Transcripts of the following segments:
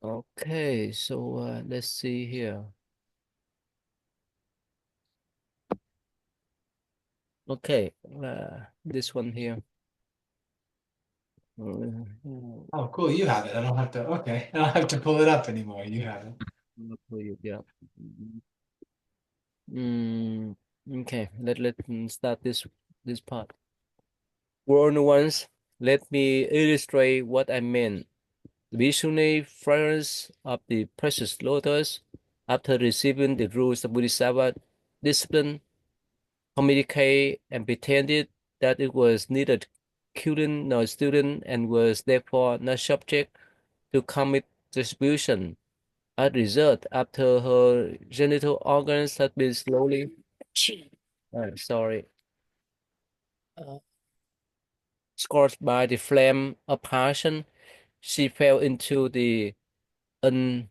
Okay, so let's see here. Okay, this one here. Mm, Oh, cool. You have it. I don't have to. Okay. I don't have to pull it up anymore. You have it. yeah. Mm, okay, let start this part. For once, let me illustrate what I mean. The visionary fragrance of the precious lotus, after receiving the rules of Bodhisattva discipline, communicated and pretended that it was neither killing nor student and was therefore not subject to karmic distribution. As a result, after her genital organs had been slowly, sorry, uh, scorched by the flame of passion, she fell into the un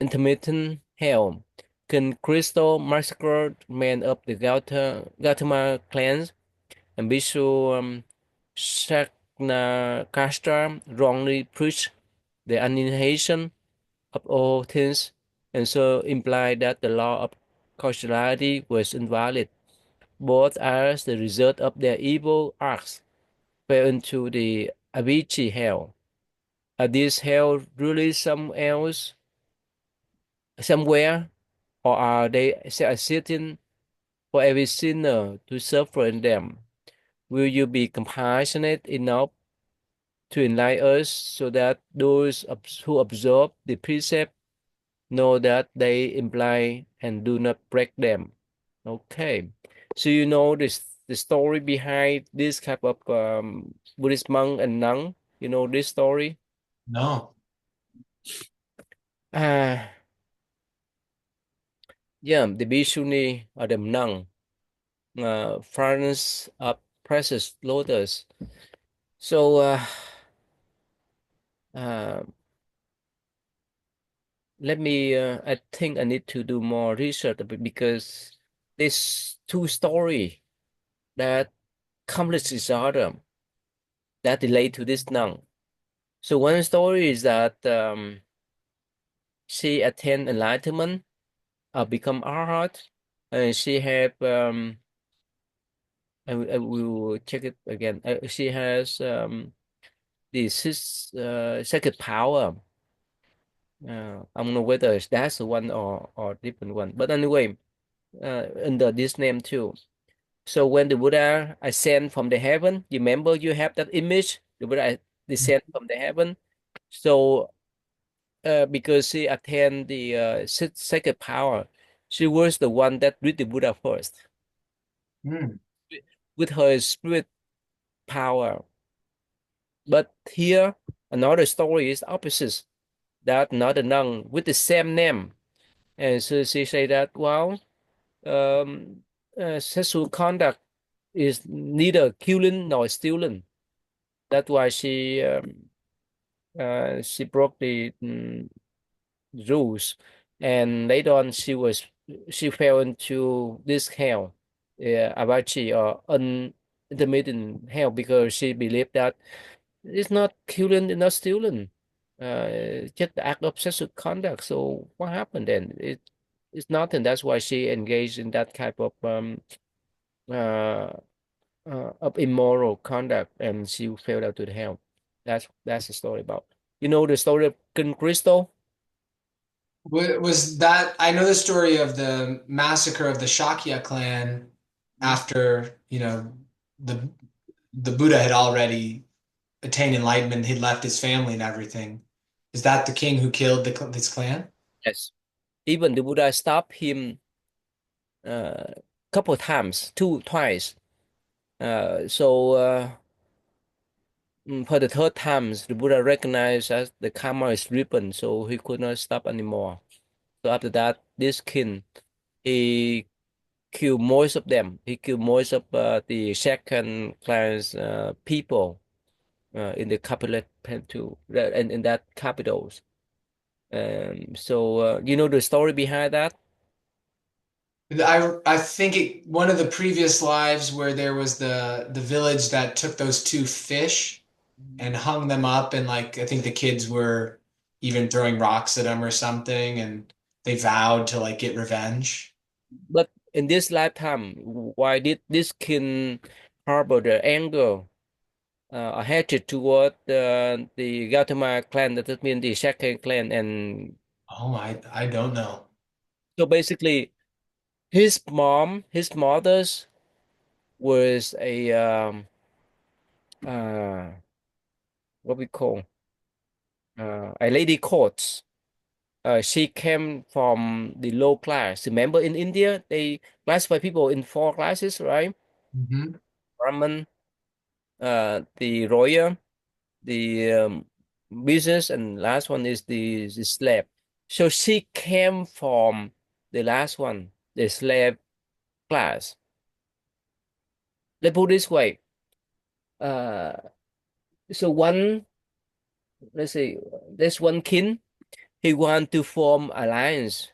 intermittent hell. King Crystal massacred men of the Gautama clans, and Bishop Shagnakastra wrongly preached the annihilation of all things, and so implied that the law of causality was invalid. Both as the result of their evil acts fell into the Avicii hell. Are these hell really somewhere, or are they sitting for every sinner to suffer in them? Will you be compassionate enough to enlighten us so that those who observe the precept know that they imply and do not break them? Okay, so you know the story behind this type of Buddhist monk and nun. You know this story. No. Ah, yeah, the bhikshuni or the nun, fragrance of precious lotus. So uh, let me. I think I need to do more research because there's two story that complex each other that relate to this nun. So one story is that she attained enlightenment or become arhat, and she have I will check it again. She has this second power. I don't know whether that's the one or different one, but anyway, under this name too. So when the Buddha ascend from the heaven, you remember you have that image, the Buddha descend from the heaven. So because she attained the second power, she was the one that read the Buddha first Hmm. with her spirit power. But here another story is opposite. That another nun with the same name, and so she say that well, um, sexual conduct is neither killing nor stealing. That's why she broke the rules, and later on she fell into this hell, Abachi or intermittent hell because she believed that it's not killing, it's not stealing, just the act of sexual conduct. So what happened then? It's nothing. That's why she engaged in that type uh, of immoral conduct, and she fell down to the hell. That's the story about. You know the story of King Crystal? Was that, I know the story of the massacre of the Shakya clan after, the the Buddha had already attained enlightenment, he'd left his family and everything. Is that the king who killed this clan? Yes. Even the Buddha stopped him couple times, twice. For the third time, the Buddha recognized that the karma is ripen, so he could not stop anymore. So after that, this king, he killed most of them. He killed most of the second class people in the capital too, and in that capitals. You know the story behind that? I think one of the previous lives where there was the village that took those two fish and hung them up, and like I think the kids were, even throwing rocks at him or something, and they vowed to like get revenge. But in this lifetime, why did this king harbor the anger, a hatred toward the Gautama clan, that means the second clan? And Oh, I don't know. so basically, his mother's was uh, what we call a lady court. She came from the low class. Remember, in India, they classify people in four classes, right? Hmm. Brahmin, the royal, the business, and last one is the slave. So she came from the last one, the slave class. Let's put it this way. Uh, so one, let's say, there's one king. He want to form alliance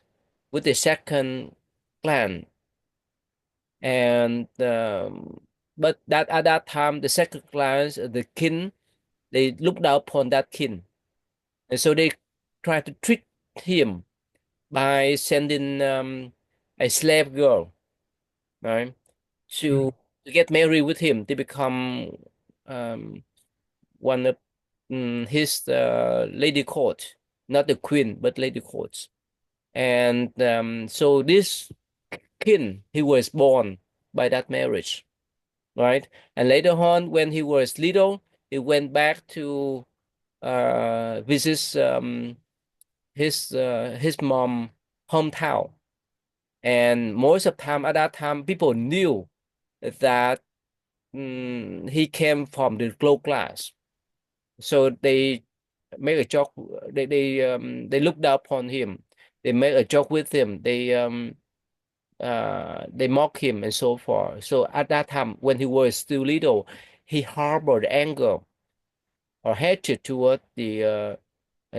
with the second clan, and but that at that time the second class, the king, they looked down upon that king, and so they try to trick him by sending a slave girl, right, to to get married with him, to become um, one of his lady court, not the queen but lady courts. And so this king, he was born by that marriage, right? And later on, when he was little, he went back to visit his mom hometown. And most of the time at that time, people knew that he came from the low class, so they make a joke. They looked down upon him. They make a joke with him. They mock him and so forth. So at that time, when he was still little, he harbored anger or hatred toward the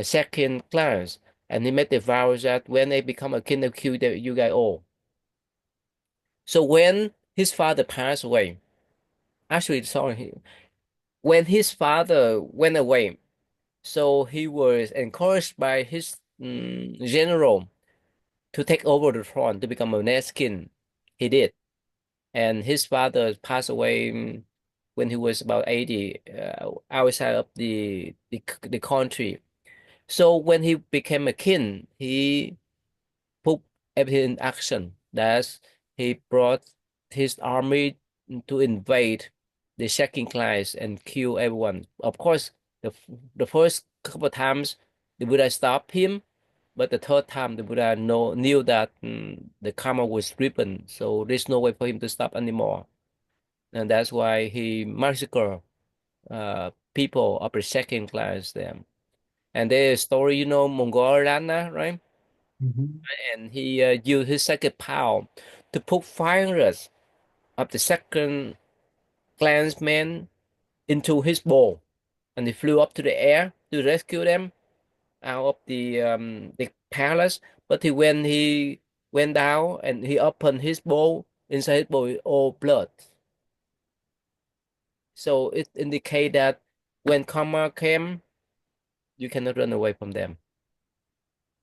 second class, and he made the vow that when they become a king, of kill you guys all. So when his father passed away, actually, sorry, when his father went away, so he was encouraged by his general to take over the throne to become a next king. He did, and his father passed away when he was about 80, outside of the country. So when he became a king, he put everything in action. That's he brought his army to invade the second class and kill everyone. Of course, the first couple of times the Buddha stopped him, but the third time the Buddha knew that the karma was ripen, so there's no way for him to stop anymore. And that's why he massacred people of the second class them. And there's a story, Mongol Rana, right? Hmm. And he used his second power to put fires of the second clansmen into his bow, and he flew up to the air to rescue them out of the palace. But when he went down and he opened his bow, inside his bow is all blood. So it indicates that when karma came, you cannot run away from them.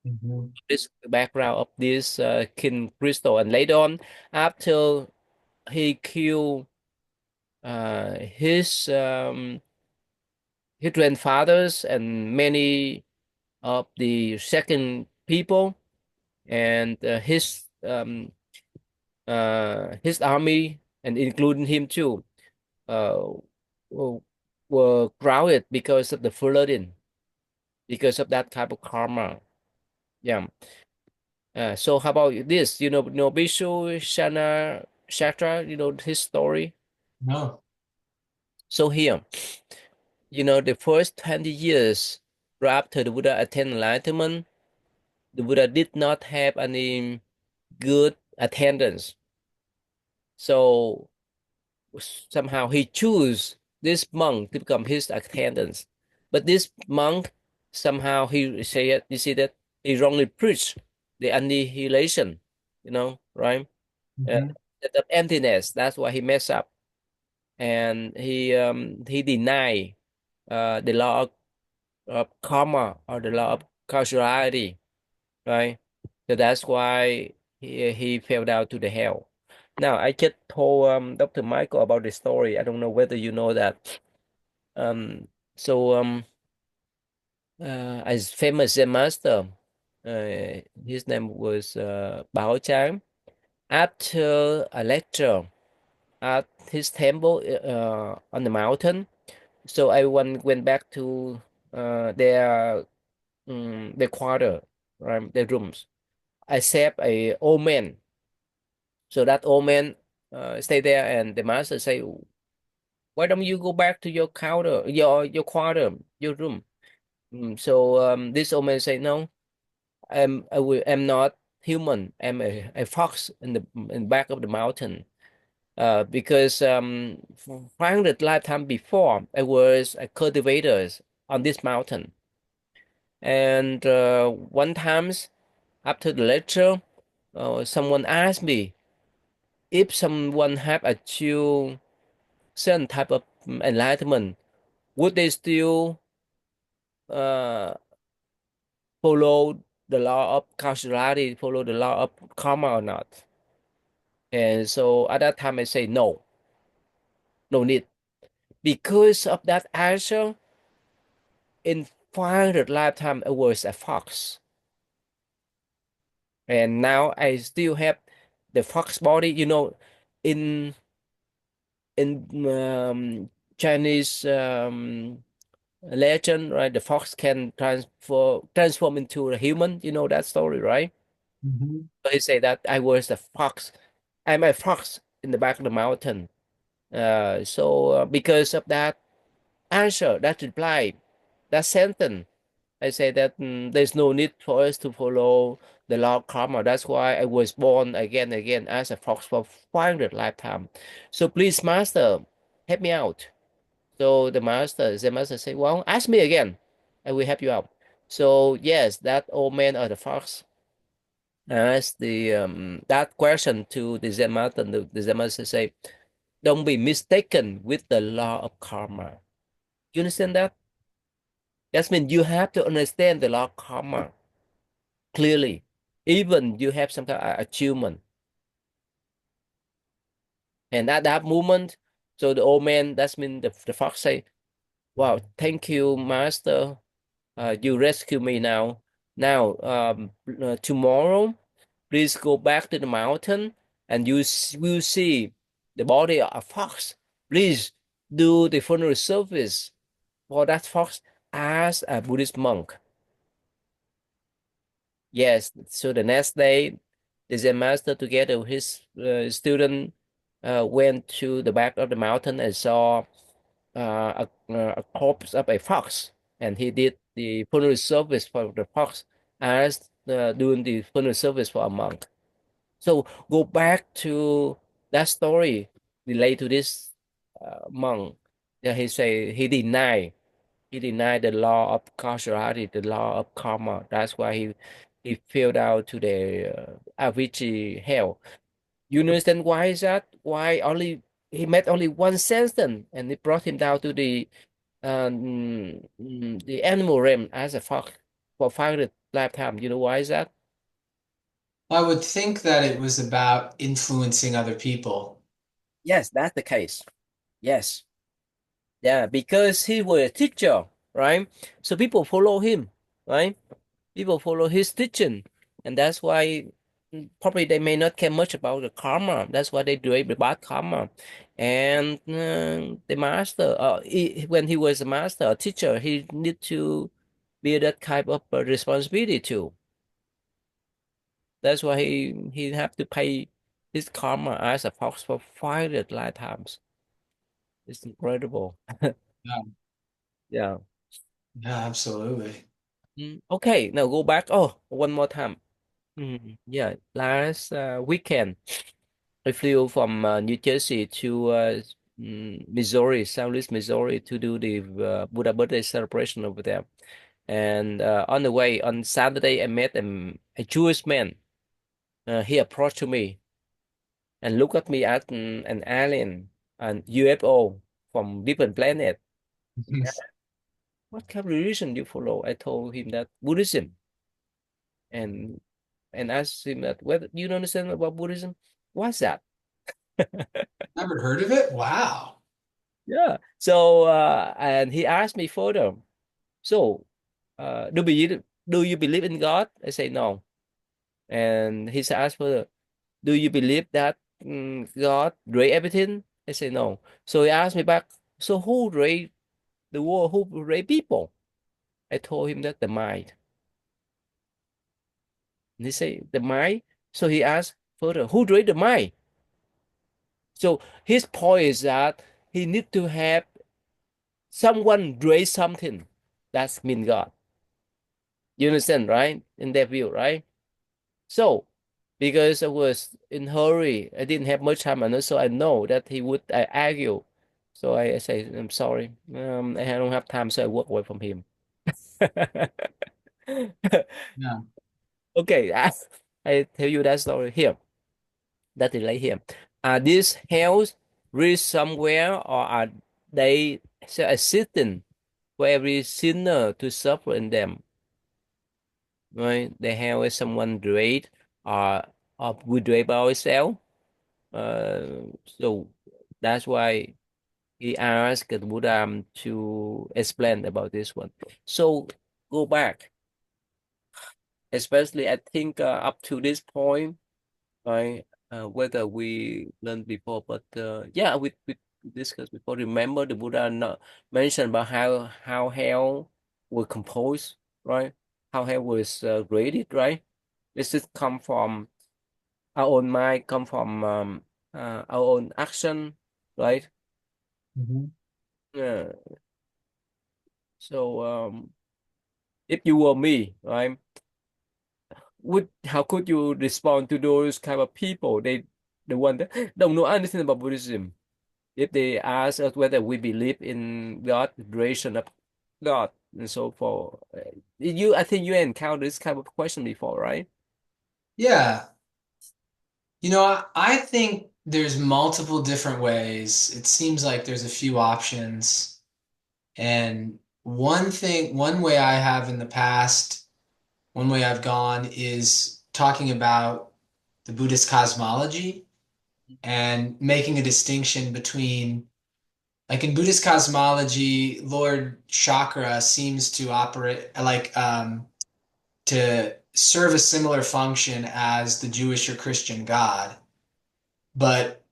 Hmm. This background of this King Crystal, and later on, after he killed his grandfathers and many of the second people, and his army, and including him too, uh, w- were crowded because of the flooding, because of that type of karma. Yeah. So how about this? Bishu Shana Shatra, his story. No. So here, the first 20 years after the Buddha attained enlightenment, the Buddha did not have any good attendance. So somehow he chose this monk to become his attendant. But this monk, somehow he said, you see that he wrongly preached the annihilation, right? Hmm. The emptiness. That's why he messed up, and he denied the law of karma, or the law of causality, right? So that's why he fell down to the hell. Now, I just told Dr. Michael about the story. I don't know whether you know that. Um, so as famous Zen master, his name was Bao Chang. After a lecture at his temple on the mountain, so everyone went back to their quarter, right, their rooms, except a old man. So that old man stay there, and the master say, "Why don't you go back to your counter, your quarter, your room?" So this old man say, "No, I'm not human. I'm a fox in the back of the mountain. Because 500 lifetime before, I was a cultivator on this mountain, and one times after the lecture, someone asked me if someone have achieved certain type of enlightenment, would they still uh, follow the law of causality, follow the law of karma or not? And so at that time, I say no, no need. Because of that answer, in 500 lifetime, I was a fox. And now I still have the fox body. In in Chinese legend, right? The fox can transform into a human. You know that story, right? Mhm. So he say that I was a fox. I'm a fox in the back of the mountain. So because of that answer, that reply, that sentence, I say that there's no need for us to follow the law of karma. That's why I was born again and again as a fox for 500 lifetime. So please, master, help me out. So the master say, well, ask me again. I will help you out. So yes, that old man or the fox asked the that question to the Zen master. The Zen master say, don't be mistaken with the law of karma. You understand that? That means you have to understand the law of karma clearly. Even you have some kind of achievement. And at that moment, so the old man, that's mean the fox say, wow, thank you, master. You rescue me now. Now, tomorrow, please go back to the mountain and will see the body of a fox. Please do the funeral service for that fox as a Buddhist monk. Yes, so the next day, the Zen master, together with his student, went to the back of the mountain and saw a corpse of a fox, and he did the funeral service for the fox as doing the funeral service for a monk. So go back to that story related to this monk. Yeah, he denied the law of causality, the law of karma. That's why he fell down to the Avicii hell. You understand why is that? Why only he made only one sentence, and it brought him down to the animal realm as a fox for 500 lifetime. You know why is that? I would think that it was about influencing other people. Yes, that's the case. Yes. Yeah, because he was a teacher, right? So people follow him, right? People follow his teaching, and that's why probably they may not care much about the karma. That's why they do the bad karma. And the master, when he was a master, a teacher, he need to be that type of responsibility too. That's why he have to pay his karma as a fox for 500 lifetimes. It's incredible. Yeah, Yeah. yeah, absolutely. Okay, now go back. Oh, one more time. Yeah, last weekend, I flew from New Jersey to Missouri, St. Louis, Missouri, to do the Buddha birthday celebration over there. And on the way, on Saturday, I met a Jewish man. He approached to me and looked at me as an alien, an UFO from different planet. What kind of religion do you follow? I told him that Buddhism. and asked him that whether you don't understand about Buddhism. What's that? Never heard of it. Wow. Yeah. So and he asked me further. So do you believe in God? I say no. And he asked further, do you believe that God created everything? I say no. So he asked me back, so who created the world? Who created people? I told him that the mind. And he said the mind. So he asked further, who created the mind? So his point is that he need to have someone create something. That's mean God. You understand, right? In their view, right? So because I was in hurry, I didn't have much time, and also I know that he would argue. So I say, I'm sorry, I don't have time, so I walk away from him. Yeah. Okay, I tell you that story here. That is right here. Are these hells reached somewhere, or are they existing for every sinner to suffer in them? Right? The hell is someone great, or we do by ourselves. So that's why he asked the Buddha to explain about this one. So go back, especially I think up to this point, right? Whether we learned before, but yeah, we discussed before. Remember the Buddha not mentioned about how hell was composed, right? How hell was created, right? This is come from our own mind, come from our own action, right? Mhm. Yeah. So if you were me, right, would how could you respond to those kind of people? The one that don't know anything about Buddhism. If they ask us whether we believe in God, the creation of God, and so forth. I think you encountered this kind of question before, right? Yeah. I think there's multiple different ways. It seems like there's a few options. And one way I have in the past, one way I've gone is talking about the Buddhist cosmology and making a distinction between, like in Buddhist cosmology, Lord Chakra seems to operate to serve a similar function as the Jewish or Christian God. But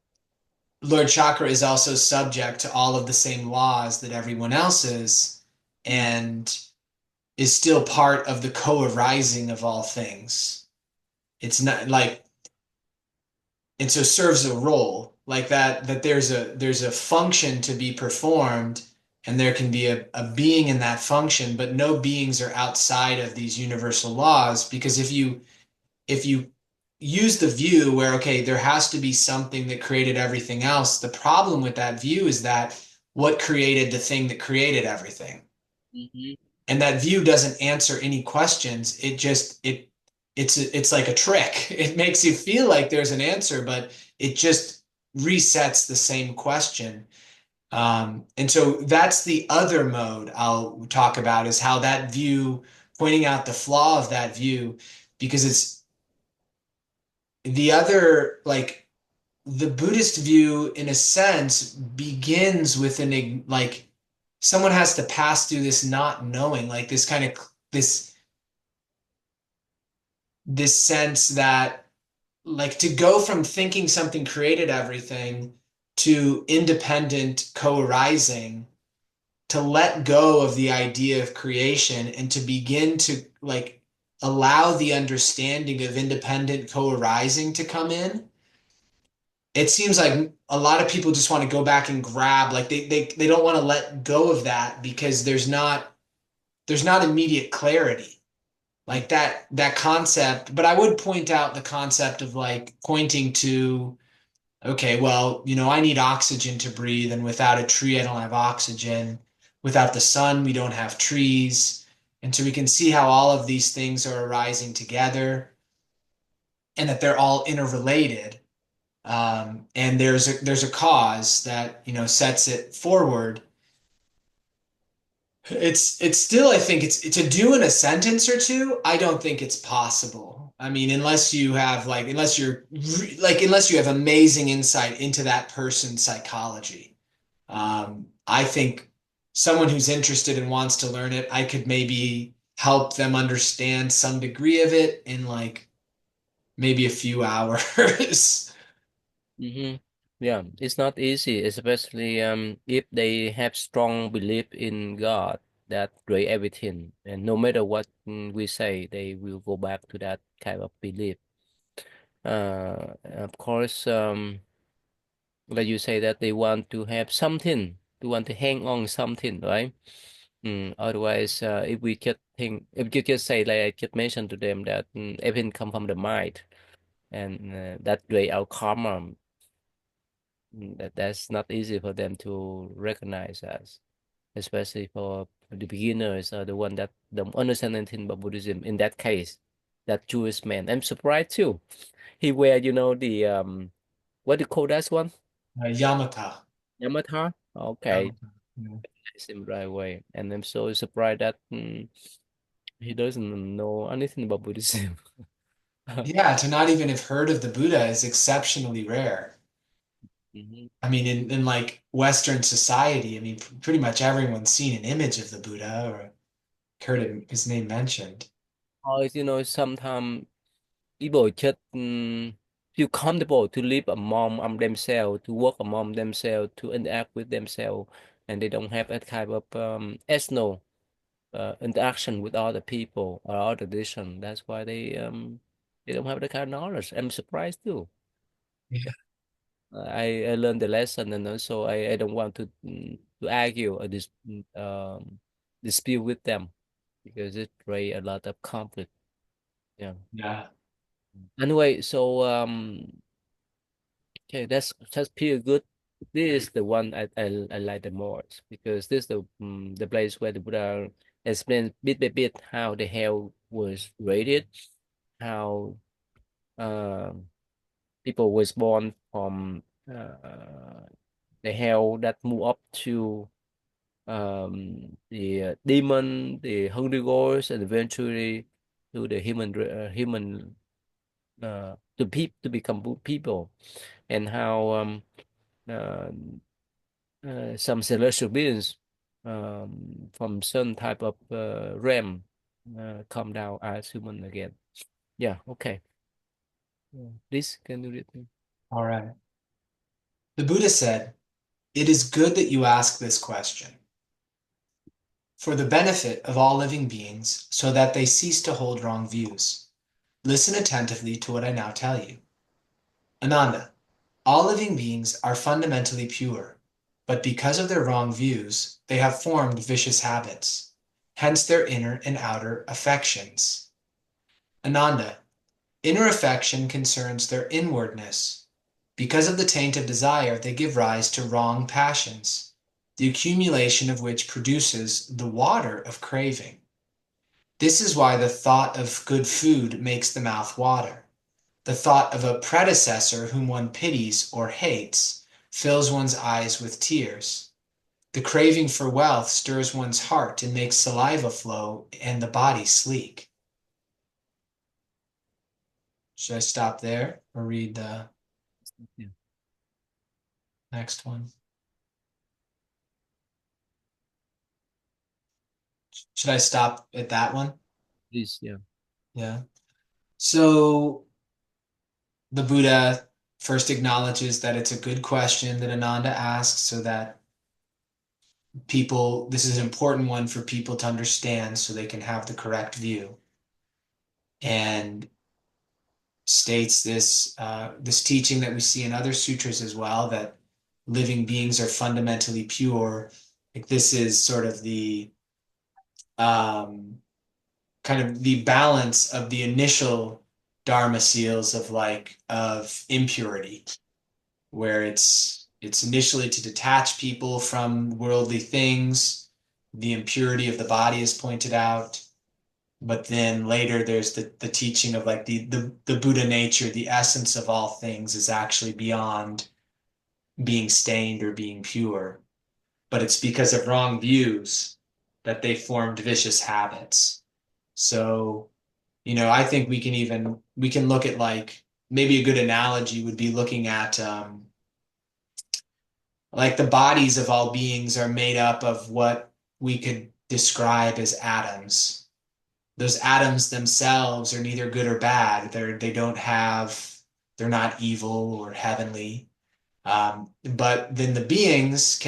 Lord Chakra is also subject to all of the same laws that everyone else is, and is still part of the co-arising of all things. It's not like, and so serves a role like that there's a function to be performed, and there can be a being in that function, but no beings are outside of these universal laws. Because if you use the view where, okay, there has to be something that created everything else, the problem with that view is that what created the thing that created everything? Mhm. And that view doesn't answer any questions. It's like a trick. It makes you feel like there's an answer, but it just resets the same question. And so that's the other mode I'll talk about, is how that view, pointing out the flaw of that view, because it's the other, like, the Buddhist view, in a sense, begins with like, someone has to pass through this not knowing, like this kind of this sense that, like, to go from thinking something created everything to independent co-arising, to let go of the idea of creation and to begin to, like, allow the understanding of independent co-arising to come in. It seems like a lot of people just want to go back and grab, like, they don't want to let go of that because there's not immediate clarity, like that concept. But I would point out the concept of, like, pointing to, okay, well, I need oxygen to breathe, and without a tree I don't have oxygen. Without the sun we don't have trees. And so we can see how all of these things are arising together, and that they're all interrelated. And there's a cause that sets it forward. It's still, I think it's to do in a sentence or two. I don't think it's possible. I mean, unless you have like, unless you have amazing insight into that person's psychology. I think someone who's interested and wants to learn it, I could maybe help them understand some degree of it in like maybe a few hours. Hmm. Yeah, it's not easy, especially if they have strong belief in God that create everything, and no matter what we say, they will go back to that kind of belief. Of course, like you say that they want to have something, to want to hang on something, right? Otherwise, if we just think, if you just say, like I just mentioned to them that everything come from the mind, and that create our karma, that's not easy for them to recognize us, especially for the beginners or the one that don't understand anything about Buddhism. In that case, that Jewish man, I'm surprised too. He wear, the what do you call that one? Yamata. Yamaha. Okay, Yamata. Yeah. it's him right away, and I'm so surprised that he doesn't know anything about Buddhism. Yeah, to not even have heard of the Buddha is exceptionally rare. Mhm. I mean, in like Western society, I mean, pretty much everyone's seen an image of the Buddha or heard his name mentioned. Or sometimes people just feel comfortable to live among themselves, to work among themselves, to interact with themselves, and they don't have that kind of external interaction with other people or other tradition. That's why they don't have the kind of knowledge. I'm surprised too. Yeah. I learned the lesson, and also I don't want to argue or dispute with them because it create a lot of conflict. Yeah. Yeah. Anyway, so okay, that's pretty good. This is the one I like the most because this is the place where the Buddha explains bit by bit how the hell was created, how um people was born from the hell that move up to the demon, the hungry ghosts, and eventually to the human to become people, and how uh, some celestial beings from some type of realm come down as human again. Yeah, okay. Yeah. Please, can you read me? All right. The Buddha said, "It is good that you ask this question for the benefit of all living beings so that they cease to hold wrong views. Listen attentively to what I now tell you. Ananda, all living beings are fundamentally pure, but because of their wrong views, they have formed vicious habits, hence their inner and outer affections. Ananda, inner affection concerns their inwardness. Because of the taint of desire, they give rise to wrong passions, the accumulation of which produces the water of craving. This is why the thought of good food makes the mouth water. The thought of a predecessor whom one pities or hates fills one's eyes with tears. The craving for wealth stirs one's heart and makes saliva flow and the body sleek. Should I stop there or read the Yeah, next one? Should I stop at that one? please, yeah. Yeah. So the Buddha first acknowledges that it's a good question that Ananda asks so that people, this is an important one for people to understand so they can have the correct view. And states this teaching that we see in other sutras as well, that living beings are fundamentally pure. Like this is sort of the um, kind of the balance of the initial dharma seals of like of impurity, where it's initially to detach people from worldly things. The impurity of the body is pointed out, but then later there's the teaching of like the Buddha nature, the essence of all things is actually beyond being stained or being pure, but it's because of wrong views that they formed vicious habits. So, I think we can look at like maybe a good analogy would be looking at like the bodies of all beings are made up of what we could describe as atoms. Those atoms themselves are neither good or bad. They're not evil or heavenly. But then the beings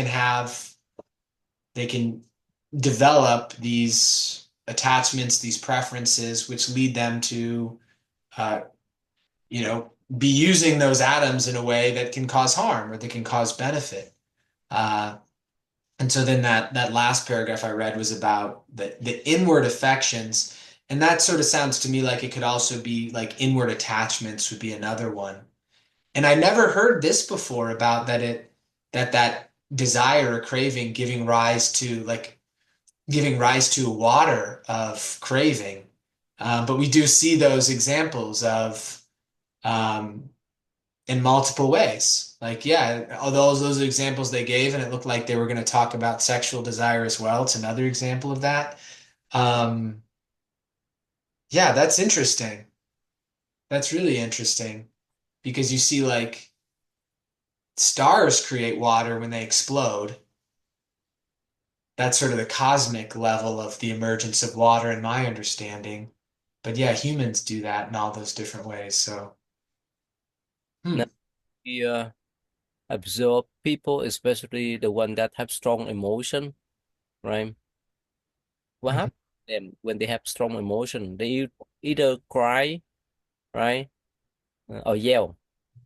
they can develop these attachments, these preferences, which lead them to, uh, be using those atoms in a way that can cause harm or that can cause benefit. Uh, and so then that last paragraph I read was about the inward affections, and that sort of sounds to me like it could also be like inward attachments would be another one. And I never heard this before about that desire or craving giving rise to a water of craving. But we do see those examples of um, in multiple ways. Like, yeah, all those examples they gave, and it looked like they were going to talk about sexual desire as well. It's another example of that. Um, yeah, that's interesting. That's really interesting because you see like stars create water when they explode. That's sort of the cosmic level of the emergence of water in my understanding. But yeah, humans do that in all those different ways. So, Now hmm. we observe people, especially the one that have strong emotion, right? What Mhm. happens to them when they have strong emotion? They either cry, right, or yell.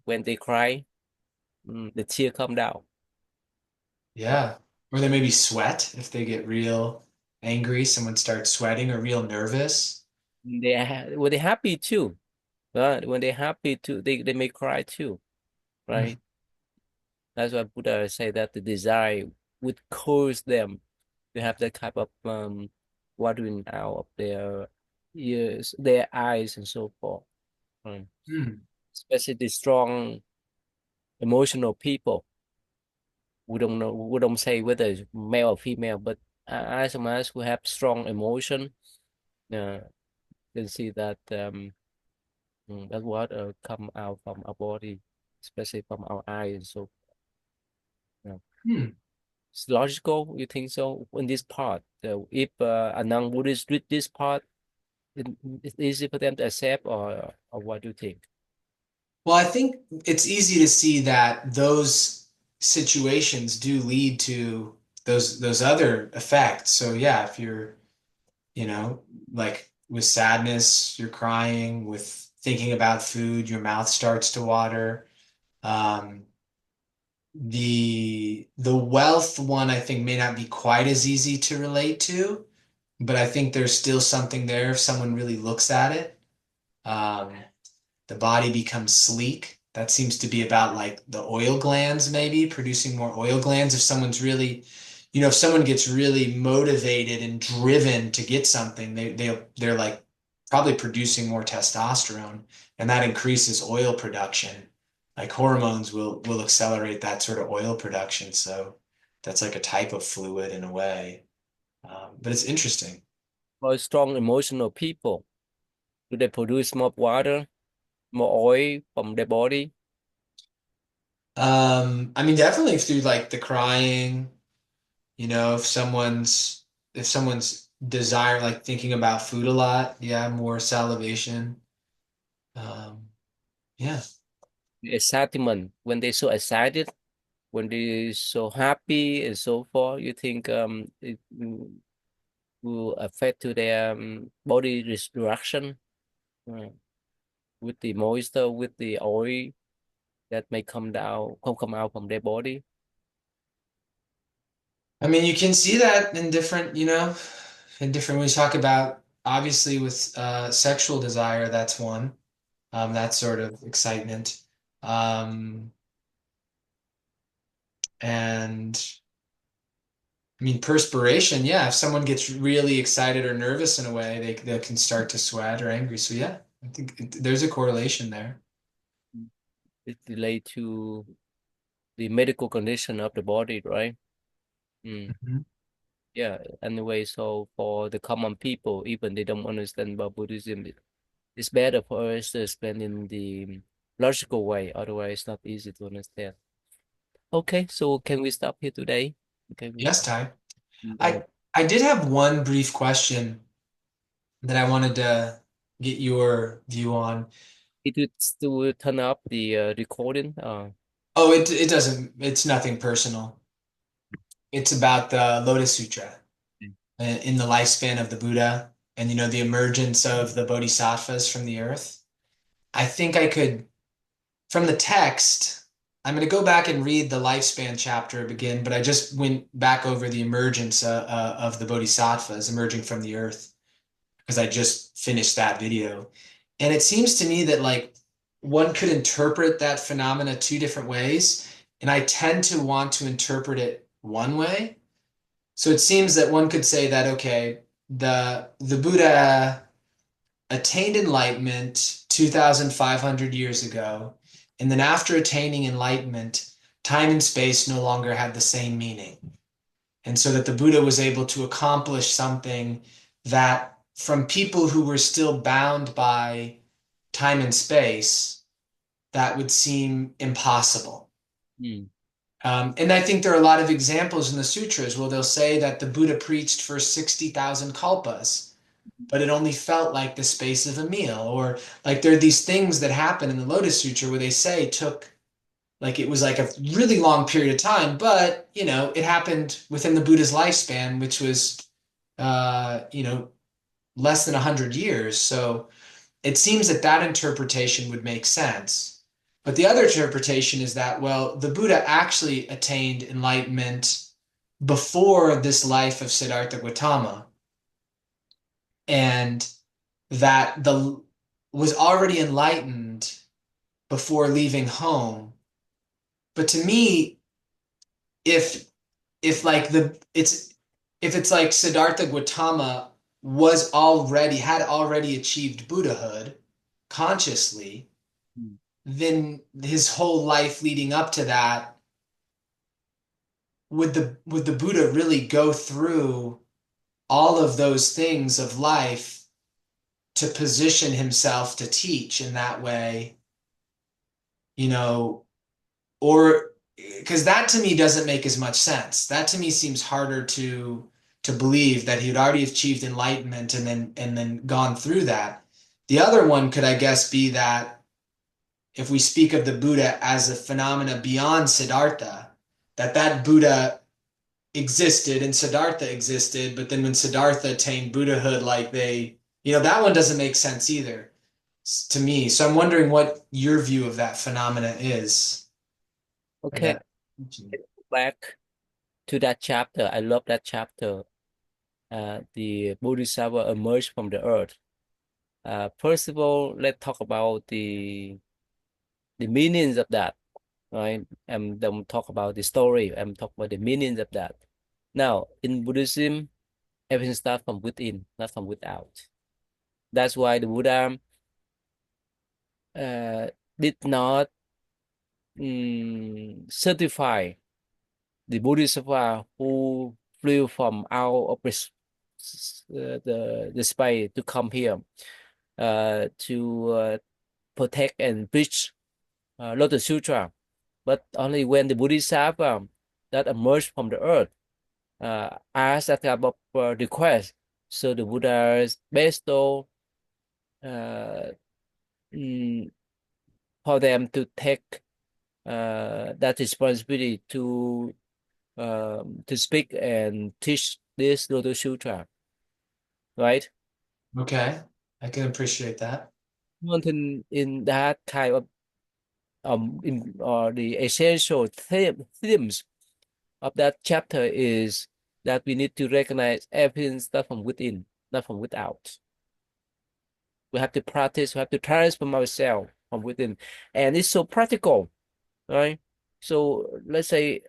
When they cry, the tear come down. Yeah. Or they maybe sweat if they get real angry, someone starts sweating or real nervous. When they're happy too, right? When they're happy too, they may cry too, Mhm. right? That's why Buddha say that the desire would cause them to have that type of watering out of their ears, their eyes, and so forth. Right? Hmm. Especially the strong emotional people. We don't know. We don't say whether it's male or female, but as long as we have strong emotion, uh, you can see that that what come out from our body, especially from our eyes. So yeah. Hmm. It's logical. You think so? In this part, if a non-Buddhist read this part, it's easy for them to accept, or what do you think? Well, I think it's easy to see that those situations do lead to those other effects. So yeah, if you're, like with sadness, you're crying, with thinking about food, your mouth starts to water. Um, the wealth one I think may not be quite as easy to relate to, but I think there's still something there if someone really looks at it. Um, the body becomes sleek. That seems to be about like the oil glands, maybe producing more oil glands. If someone's really, if someone gets really motivated and driven to get something, they're like probably producing more testosterone, and that increases oil production. Like hormones will accelerate that sort of oil production. So that's like a type of fluid in a way. But it's interesting. For strong emotional people, do they produce more water, more oil from their body? I mean, definitely through like the crying, if someone's desire like thinking about food a lot, yeah, more salivation. Um, yeah. Excitement when they're so excited, when they're so happy, and so forth. You think it will affect to their body reaction with the moisture, with the oil that may come out from their body. I mean, you can see that in different, in different ways. Talk about obviously with sexual desire, that's one. That sort of excitement. Um, and I mean, perspiration, yeah. If someone gets really excited or nervous in a way, they can start to sweat or angry. So yeah, I think there's a correlation there. It relate to the medical condition of the body, right? Mm. Mhm. Yeah, anyway, so for the common people, even they don't understand about Buddhism, it's better for us to explain in the logical way, otherwise it's not easy to understand. Okay, so can we stop here today? Okay, Yes, Ty. uh, I did have one brief question that I wanted to get your view on. it would still turn up the recording. Oh, it doesn't, it's nothing personal. It's about the Lotus Sutra in the lifespan of the Buddha and the emergence of the bodhisattvas from the earth. I think I could, from the text, I'm going to go back and read the lifespan chapter again, but I just went back over the emergence of the bodhisattvas emerging from the earth because I just finished that video. And it seems to me that like one could interpret that phenomena two different ways. And I tend to want to interpret it one way. So it seems that one could say that, okay, the Buddha attained enlightenment 2,500 years ago. And then after attaining enlightenment, time and space no longer had the same meaning. And so that the Buddha was able to accomplish something that from people who were still bound by time and space, that would seem impossible. mm, And I think there are a lot of examples in the sutras where they'll say that the Buddha preached for 60,000 kalpas, but it only felt like the space of a meal. Or like there are these things that happen in the Lotus Sutra where they say took like it was like a really long period of time, but it happened within the Buddha's lifespan, which was less than 100 years. So it seems that that interpretation would make sense. But the other interpretation is that, well, the Buddha actually attained enlightenment before this life of Siddhartha Gautama, and that the was already enlightened before leaving home. But to me, if if like the it's if it's like Siddhartha Gautama had already achieved Buddhahood consciously, mm, then his whole life leading up to that, would the Buddha really go through all of those things of life to position himself to teach in that way, you know, or because that to me doesn't make as much sense. That to me seems harder to believe that he had already achieved enlightenment and then gone through that. The other one could, I guess, be that if we speak of the Buddha as a phenomena beyond Siddhartha, that Buddha existed and Siddhartha existed, but then when Siddhartha attained Buddhahood, like that one doesn't make sense either to me. So I'm wondering what your view of that phenomena is, or okay, that. back to that chapter. I love that chapter. The Bodhisattva emerged from the earth. First of all, let's talk about the meanings of that, right? And don't talk about the story. I'm talking about the meanings of that. Now, in Buddhism, everything starts from within, not from without. That's why the Buddha uh, did not certify the Bodhisattva who flew from out of the space to come here to protect and preach Lotus Sutra. But only when the Bodhisattva that emerged from the earth asked that type of request, so the Buddha's bestow uh, mm, for them to take that responsibility to speak and teach this Lotus Sutra, right? Okay, I can appreciate that. One thing in that kind of in the essential themes of that chapter is that we need to recognize everything stuff from within, not from without. We have to practice, we have to transform ourselves from within. And it's so practical, right? So let's say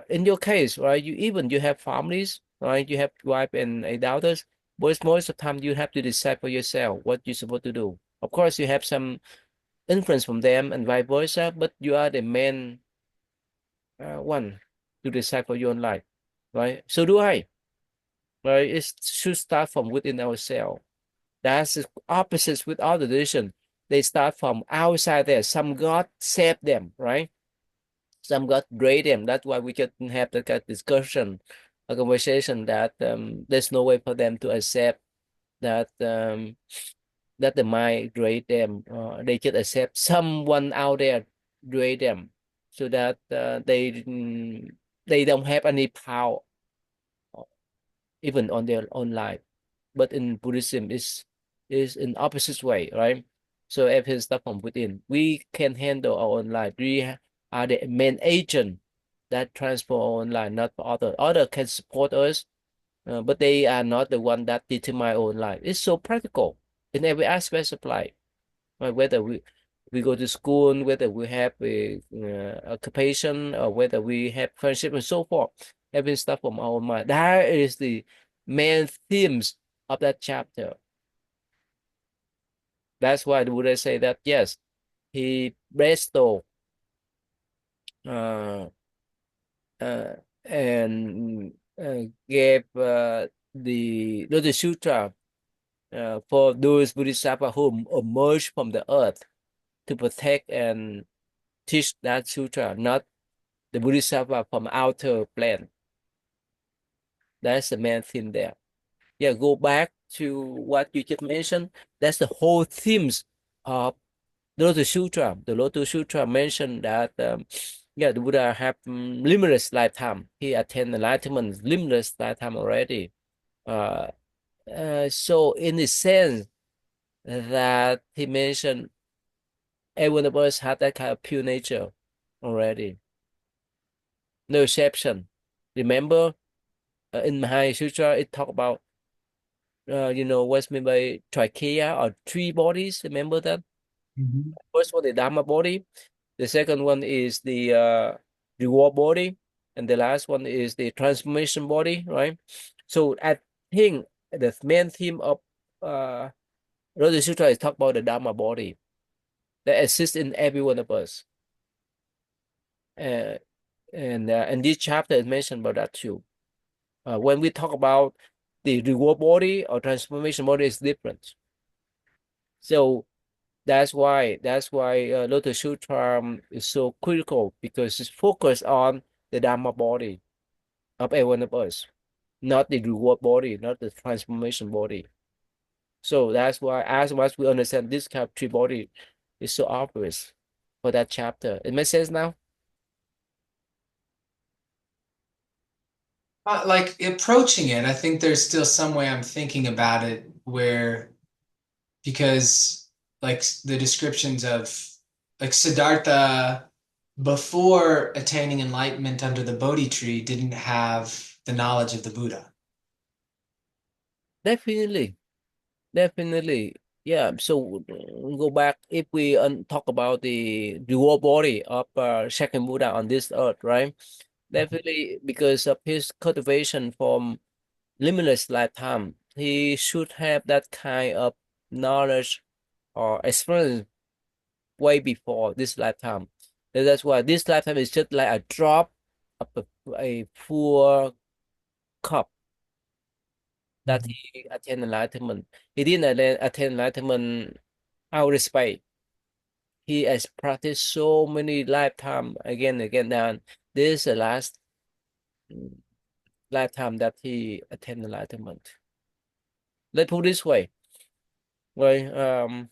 in your case, right, you have families, right? You have wife and daughters, but most of the time you have to decide for yourself what you're supposed to do. Of course, you have some influence from them and vice versa, but you are the main one to decide for your own life, right? So do I. right? It should start from within ourselves. That's the opposites with all the religion. They start from outside there. Some God saved them, right? Some God created them. That's why we can have that kind of discussion, a conversation that there's no way for them to accept that that the mind create them. They just accept someone out there create them, so that they don't have any power even on their own life. But in Buddhism, is in opposite way, right? So everything stuff from within. We can handle our own life. We are the main agent that transform our own life, not for other. Other can support us, but they are not the one that determine our own life. It's so practical in every aspect of life, right? Whether we go to school, whether we have a occupation, or whether we have friendship and so forth. Having stuff from our mind. That is the main themes of that chapter. That's why the Buddha say that yes, he bestowed uh, uh, and gave the Lotus Sutra for those Bodhisattvas who emerged from the earth to protect and teach that sutra, not the Bodhisattva from outer plane. That's the main theme there. Yeah, go back to what you just mentioned. That's the whole themes of the Lotus Sutra. The Lotus Sutra mentioned that yeah, the Buddha have limitless lifetime. He attained enlightenment limitless lifetime already. Uh, so in the sense that he mentioned every one of us have that kind of pure nature already. No exception. Remember, in Mahayana Sutra, it talk about what's meant by trikeya or three bodies. Remember that? Mhm. First one, the Dharma body. The second one is the reward body, and the last one is the transformation body, right? So I think the main theme of uh, Lotus Sutra is talk about the Dharma body that exists in every one of us. Uh, and this chapter is mentioned about that too. When we talk about the reward body or transformation body is different. So that's why Lotus Sutra is so critical because it's focused on the Dharma body of every one of us, not the reward body, not the transformation body. So that's why as much we understand this kind of three body is so obvious for that chapter. It makes sense now? Like approaching it, I think there's still some way I'm thinking about it where because like the descriptions of like Siddhartha before attaining enlightenment under the Bodhi tree didn't have the knowledge of the Buddha. Definitely. Definitely. Yeah. So go back if we talk about the dual body of second Buddha on this earth, right? Definitely because of his cultivation from limitless lifetime, he should have that kind of knowledge or experience way before this lifetime. And that's why this lifetime is just like a drop of a full cup that Mhm. he attained enlightenment. He didn't attain enlightenment out of space. He has practiced so many lifetime again and again. Now this is the last mm, lifetime that he attained enlightenment. Let's put it this way, right?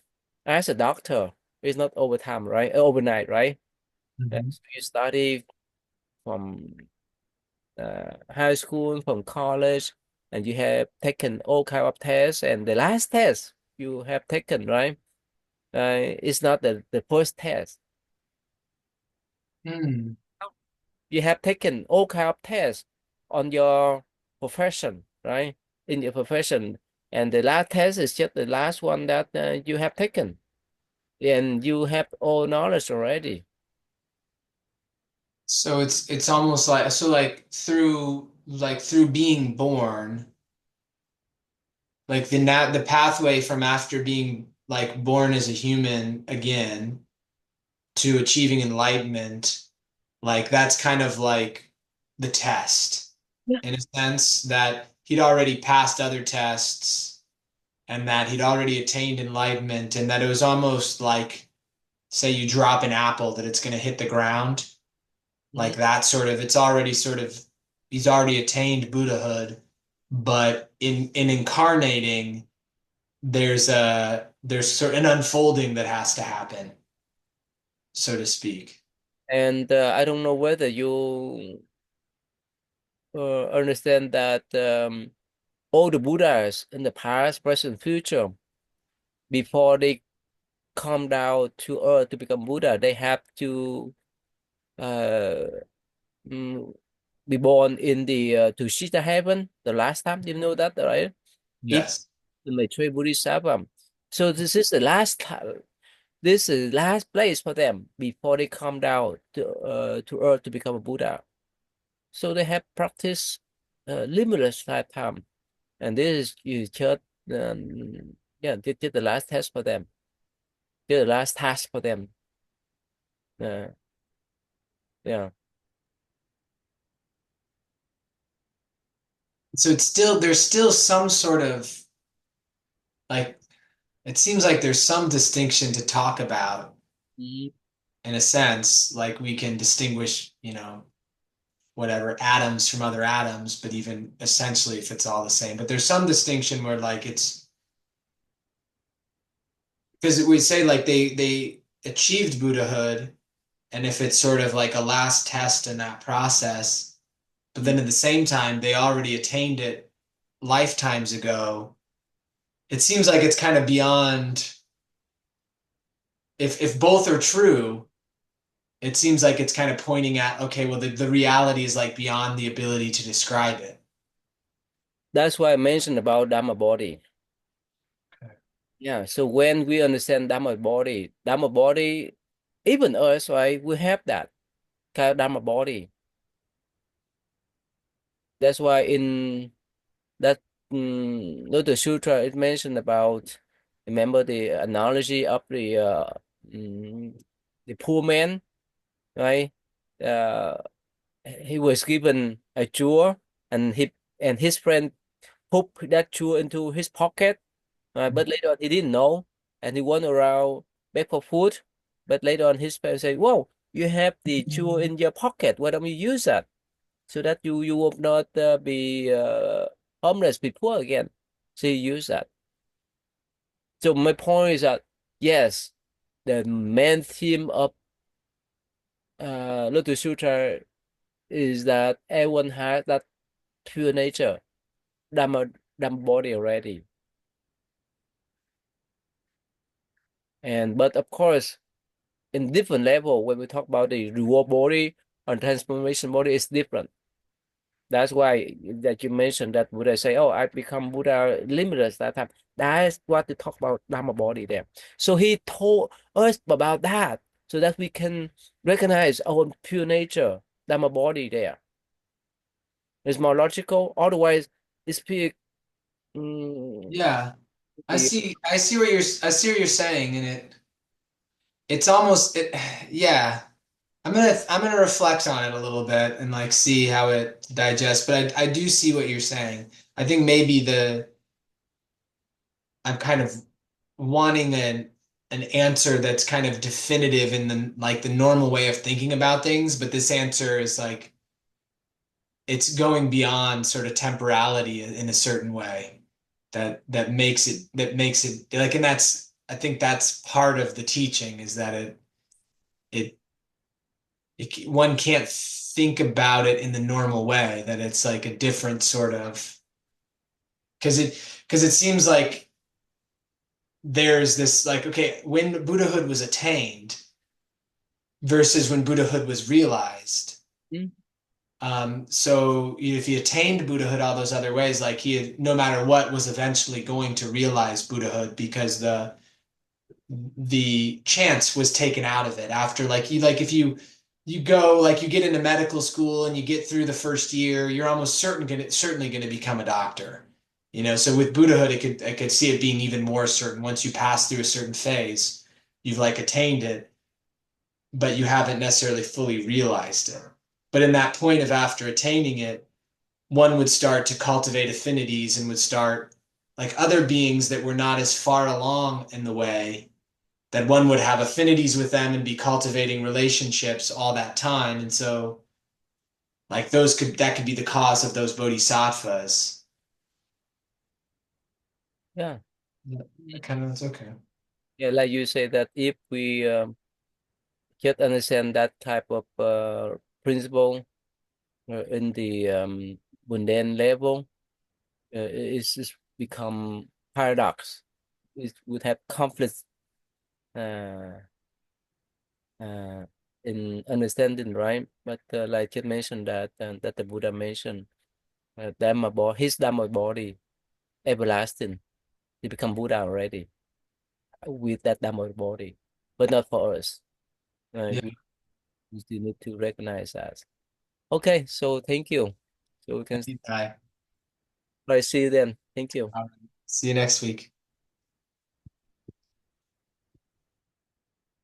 As a doctor, it's not overtime, right? Overnight, right? Mhm. So you study from high school, from college, and you have taken all kind of tests, and the last test you have taken, right? It's not the first test. Hmm. You have taken all kind of tests on your profession, right? In your profession, and the last test is just the last one that you have taken, and you have all knowledge already. So it's almost like so like through being born, like the pathway from after being like born as a human again to achieving enlightenment, like that's kind of like the test Yeah. in a sense that he'd already passed other tests and that he'd already attained enlightenment, and that it was almost like, say you drop an apple, that it's going to hit the ground, like Mhm. that sort of, it's already sort of, he's already attained Buddhahood, but in incarnating, there's sort of an unfolding that has to happen, so to speak. And I don't know whether you understand that all the Buddhas in the past, present, future, before they come down to earth to become Buddha, they have to uh, mm, be born in the Tushita heaven the last time. You know that, right? If Yes. the Maitreya Bodhisattva. So this is the last time. This is the last place for them before they come down to earth to become a Buddha. So they have practiced limitless lifetime, and this is just yeah, this is the last test for them. This is the last task for them. Uh, yeah. So it's still, there's still some sort of like, it seems like there's some distinction to talk about Mhm. in a sense, like we can distinguish, whatever atoms from other atoms, but even essentially if it's all the same. But there's some distinction where like it's because we say like they achieved Buddhahood, and if it's sort of like a last test in that process, but then at the same time they already attained it lifetimes ago, it seems like it's kind of beyond, if both are true, it seems like it's kind of pointing at, okay, well the reality is like beyond the ability to describe it. That's why I mentioned about Dhamma body. Yeah. So when we understand Dhamma body, even us, right, we have that kind of Dhamma body. That's why in that Lotus Sutra, it mentioned about, remember the analogy of mm, the poor man, right? Uh, he was given a jewel, and his friend put that jewel into his pocket, but later on he didn't know, and he went around beg for food. But later on, his friend said, "Whoa, you have the jewel in your pocket. Why don't you use that so that you will not be homeless, be poor again?" So you use that. So my point is that yes, the main theme of Lotus Sutra is that everyone has that pure nature, Dhamma, Dhamma body already. And but of course, in different level, when we talk about the reward body and transformation body, is different. That's why that you mentioned that Buddha say, "Oh, I become Buddha limitless that time." That's what they talk about Dhamma body there. So he told us about that so that we can recognize our pure nature, Dhamma body there. It's more logical. Otherwise, it's pretty. Mm, Yeah. the I see what you're saying, and it's almost it yeah. I'm gonna reflect on it a little bit and like see how it digests. But I do see what you're saying. I think maybe I'm kind of wanting an answer that's kind of definitive in the like the normal way of thinking about things, but this answer is like it's going beyond sort of temporality in a certain way that makes it like, and that's, I think that's part of the teaching, is that it one can't think about it in the normal way, that it's like a different sort of, because it seems like there's this like, okay, when Buddhahood was attained versus when Buddhahood was realized. Mm, So if he attained Buddhahood all those other ways, like he had, no matter what, was eventually going to realize Buddhahood, because the chance was taken out of it after, like, you like if you go, like, you get into medical school and you get through the first year, you're almost certainly going to become a doctor. So with Buddhahood, I could see it being even more certain. Once you pass through a certain phase, you've like attained it, but you haven't necessarily fully realized it. But in that point of after attaining it, one would start to cultivate affinities and would start like other beings that were not as far along in the way, that one would have affinities with them and be cultivating relationships all that time. And so like those could that could be the cause of those bodhisattvas. Yeah. Yeah, that kind of, that's okay. Yeah, like you say that if we just understand that type of principle in the mundane level, it's become paradox. It would have conflict uh, uh, in understanding, right? But like you mentioned that the Buddha mentioned, Dhamma body, his Dhamma body, everlasting. He become Buddha already with that Dhamma body, but not for us. Yeah, We still need to recognize that. Okay, so thank you. So we can I try see you then. Thank you. see you next week.